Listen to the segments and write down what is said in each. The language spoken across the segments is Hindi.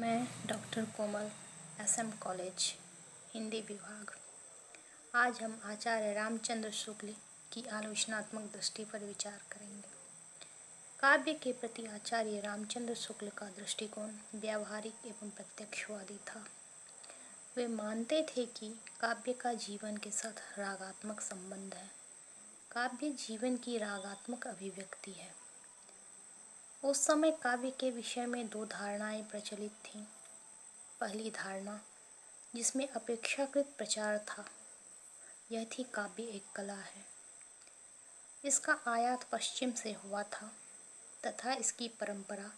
मैं डॉक्टर कोमल, एसएम कॉलेज, हिंदी विभाग। आज हम आचार्य रामचंद्र शुक्ल की आलोचनात्मक दृष्टि पर विचार करेंगे। काव्य के प्रति आचार्य रामचंद्र शुक्ल का दृष्टिकोण व्यावहारिक एवं प्रत्यक्षवादी था। वे मानते थे कि काव्य का जीवन के साथ रागात्मक संबंध है। काव्य जीवन की रागात्मक अभिव्यक्ति है। उस समय काव्य के विषय में दो धारणाएं प्रचलित थीं। पहली धारणा, जिसमें अपेक्षाकृत प्रचार था, यह थी काव्य एक कला है। इसका आयात पश्चिम से हुआ था तथा इसकी परंपरा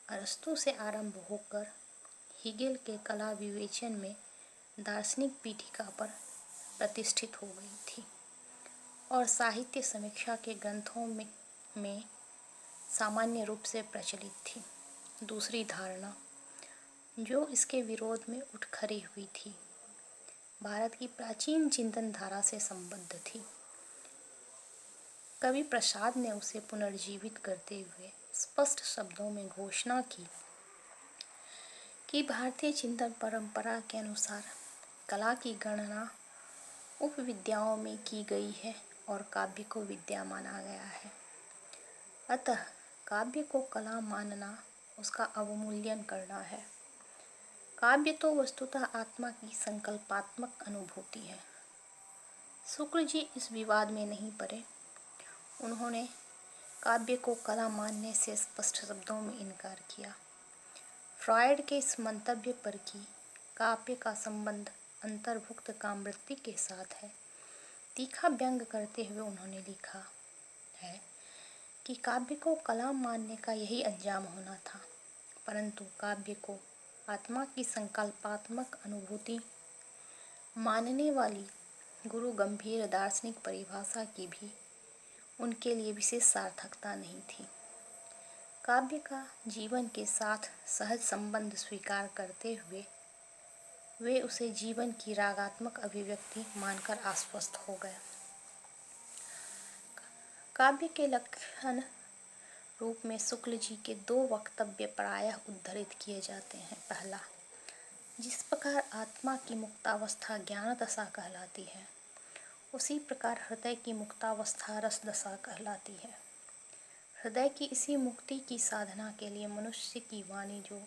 अरस्तु से आरंभ होकर हेगेल के कला विवेचन में दार्शनिक पीठिका पर प्रतिष्ठित हो गई थी और साहित्य समीक्षा के ग्रंथों में सामान्य रूप से प्रचलित थी। दूसरी धारणा, जो इसके विरोध में उठ खड़ी हुई थी, भारत की प्राचीन चिंतन धारा से संबद्ध थी। कवि प्रसाद ने उसे पुनर्जीवित करते हुए स्पष्ट शब्दों में घोषणा की कि भारतीय चिंतन परंपरा के अनुसार कला की गणना उपविद्याओं में की गई है और काव्य को विद्या माना गया है। अतः काव्य को कला मानना उसका अवमूल्यन करना है। काव्य तो वस्तुतः आत्मा की संकल्पात्मक अनुभूति है। शुक्ल जी इस विवाद में नहीं पड़े। उन्होंने काव्य को कला मानने से स्पष्ट शब्दों में इनकार किया। फ्रॉयड के इस मंतव्य पर कि काव्य का संबंध अंतर्भुक्त कामवृत्ति के साथ है, तीखा व्यंग करते हुए उन्होंने लिखा है कि काव्य को कला मानने का यही अंजाम होना था, परंतु काव्य को आत्मा की संकल्पात्मक अनुभूति मानने वाली गुरु गंभीर दार्शनिक परिभाषा की भी उनके लिए विशेष सार्थकता नहीं थी। काव्य का जीवन के साथ सहज संबंध स्वीकार करते हुए वे उसे जीवन की रागात्मक अभिव्यक्ति मानकर आश्वस्त हो गए। काव्य के लक्षण रूप में शुक्ल जी के दो वक्तव्य प्रायः उद्धृत किए जाते हैं। पहला, जिस प्रकार आत्मा की मुक्तावस्था ज्ञान दशा कहलाती है, उसी प्रकार हृदय की मुक्तावस्था रस दशा कहलाती है। हृदय की इसी मुक्ति की साधना के लिए मनुष्य की वाणी जो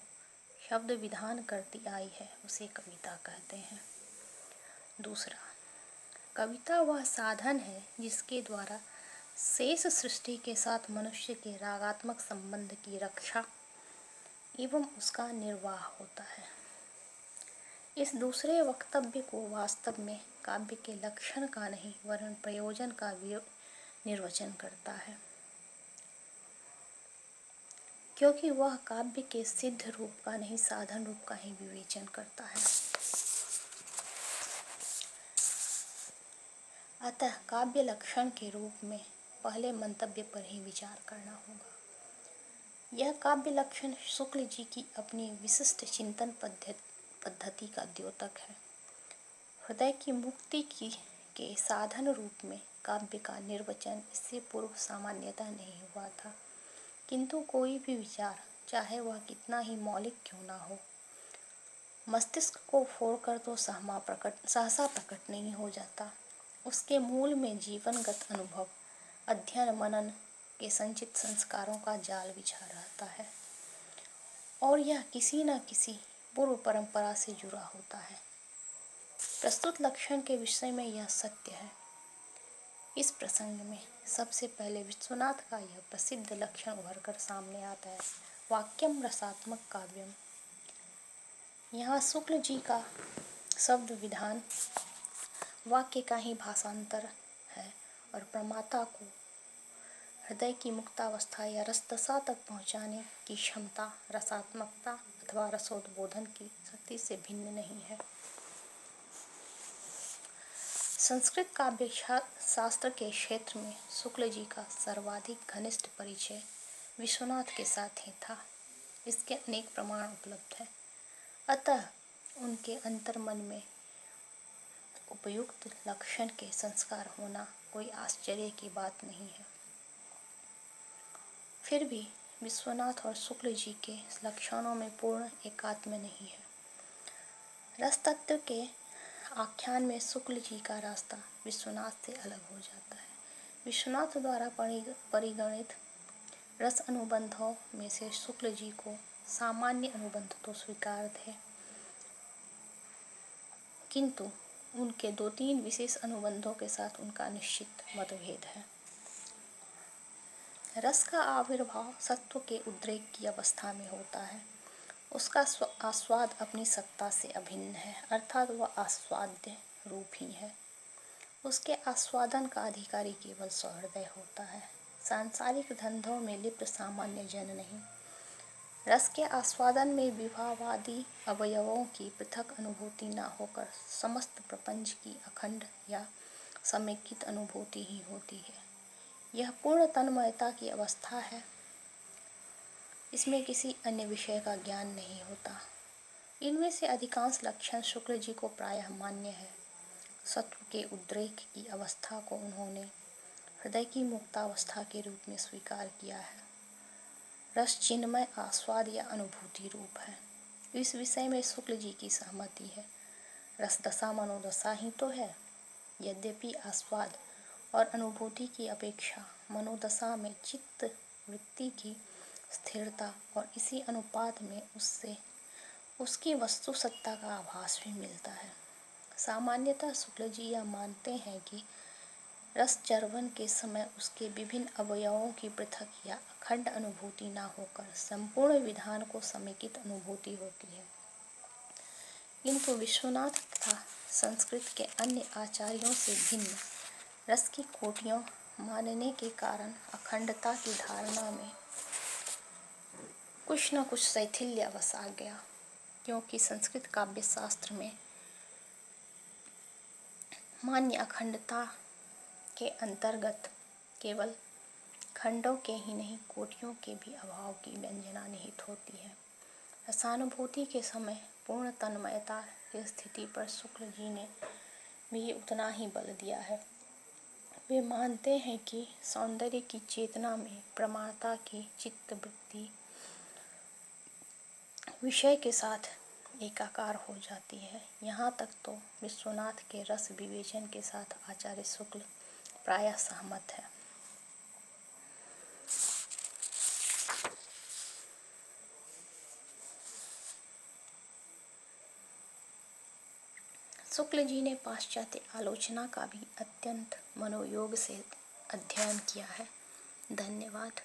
शब्द विधान करती आई है, उसे कविता कहते हैं। दूसरा, कविता वह साधन है जिसके द्वारा शेष सृष्टि के साथ मनुष्य के रागात्मक संबंध की रक्षा एवं उसका निर्वाह होता है। इस दूसरे वक्तव्य को वास्तव में काव्य के लक्षण का नहीं वरन प्रयोजन का निर्वचन करता है, क्योंकि वह काव्य के सिद्ध रूप का नहीं साधन रूप का ही विवेचन करता है। अतः काव्य लक्षण के रूप में पहले मंतव्य पर ही विचार करना होगा। यह काव्य लक्षण शुक्ल जी की अपनी विशिष्ट चिंतन पद्धति का द्योतक है। हृदय की मुक्ति के साधन रूप में काव्य का निर्वचन इससे पूर्व सामान्यतः नहीं हुआ था, किंतु कोई भी विचार, चाहे वह कितना ही मौलिक क्यों ना हो, मस्तिष्क को फोड़कर तो सहसा प्रकट नहीं हो जाता। उसके मूल में जीवनगत अनुभव, अध्ययन मनन के संचित संस्कारों का जाल बिछा रहता है और यह किसी न किसी पूर्व परंपरा से जुड़ा होता है। प्रस्तुत लक्षण के विषय में यह सत्य है। इस प्रसंग में सबसे पहले विश्वनाथ का यह प्रसिद्ध लक्षण उभरकर सामने आता है, वाक्यम रसात्मक काव्यम। यहाँ शुक्ल जी का शब्द विधान वाक्य का ही भाषांतर है और प्रमाता को हृदय की मुक्तावस्था या रसदशा तक पहुँचाने की क्षमता रसात्मकता अथवा रसोद्बोधन की शक्ति से भिन्न नहीं है। संस्कृत काव्य शास्त्र के क्षेत्र में शुक्ल जी का सर्वाधिक घनिष्ठ परिचय विश्वनाथ के साथ ही था। इसके अनेक प्रमाण उपलब्ध हैं। अतः उनके अंतर्मन में उपयुक्त लक्षण के संस्कार होना कोई आश्चर्य की बात नहीं है। फिर भी विश्वनाथ और शुक्ल जी के लक्षणों में पूर्ण एकात्म नहीं है। रस तत्व के आख्यान में शुक्ल जी का रास्ता विश्वनाथ से अलग हो जाता है। विश्वनाथ द्वारा परिगणित रस अनुबंधों में से शुक्ल जी को सामान्य अनुबंध तो स्वीकार थे, किंतु उनके 2-3 विशेष अनुबंधों के साथ उनका निश्चित मतभेद है। रस का आविर्भाव सत्व के उद्रेक की अवस्था में होता है। उसका आस्वाद अपनी सत्ता से अभिन्न है, अर्थात वह आस्वाद्य रूप ही है। उसके आस्वादन का अधिकारी केवल सहृदय होता है, सांसारिक धंधों में लिप्त सामान्य जन नहीं। रस के आस्वादन में विभावादि अवयवों की पृथक अनुभूति न होकर समस्त प्रपंच की अखंड या समेकित अनुभूति ही होती है। यह पूर्ण तन्मयता की अवस्था है। इसमें किसी अन्य विषय का ज्ञान नहीं होता। इनमें से अधिकांश लक्षण शुक्ल जी को प्रायः मान्य है। सत्व के उद्रेक की अवस्था को उन्होंने हृदय की मुक्तावस्था के रूप में स्वीकार किया है। रस चिन्मय आस्वाद या अनुभूति रूप है। इस विषय में शुक्ल जी की सहमति है। रस दशा मनोदशा ही तो है। यद्यपि आस्वाद और अनुभूति की अपेक्षा मनोदशा में चित्त वृत्ति की स्थिरता और इसी अनुपात में उससे उसकी वस्तु सत्ता का आभास भी मिलता है। सामान्यतः शुक्ल जी यह मानते हैं कि रस चर्वन के समय उसके विभिन्न अवयवों की पृथक या अखंड अनुभूति न होकर संपूर्ण विधान को समेकित अनुभूति होती है। किंतु विश्वनाथ तथा संस्कृत के अन्य आचार्यों से भिन्न रस की कोटियों मानने के कारण अखंडता की धारणा में कुछ न कुछ शैथिल्य अवश्य आ गया, क्योंकि संस्कृत काव्य शास्त्र में मान्य अखंडता के अंतर्गत केवल खंडों के ही नहीं कोटियों के भी अभाव की व्यंजना निहित होती है। रसानुभूति के समय पूर्ण तन्मयता की स्थिति पर शुक्ल जी ने भी उतना ही बल दिया है। वे मानते हैं कि सौंदर्य की चेतना में प्रमाणता की चित्तवृत्ति विषय के साथ एकाकार हो जाती है। यहाँ तक तो विश्वनाथ के रस विवेचन के साथ आचार्य शुक्ल प्रायः सहमत है। शुक्ल जी ने पाश्चात्य आलोचना का भी अत्यंत मनोयोग से अध्ययन किया है। धन्यवाद।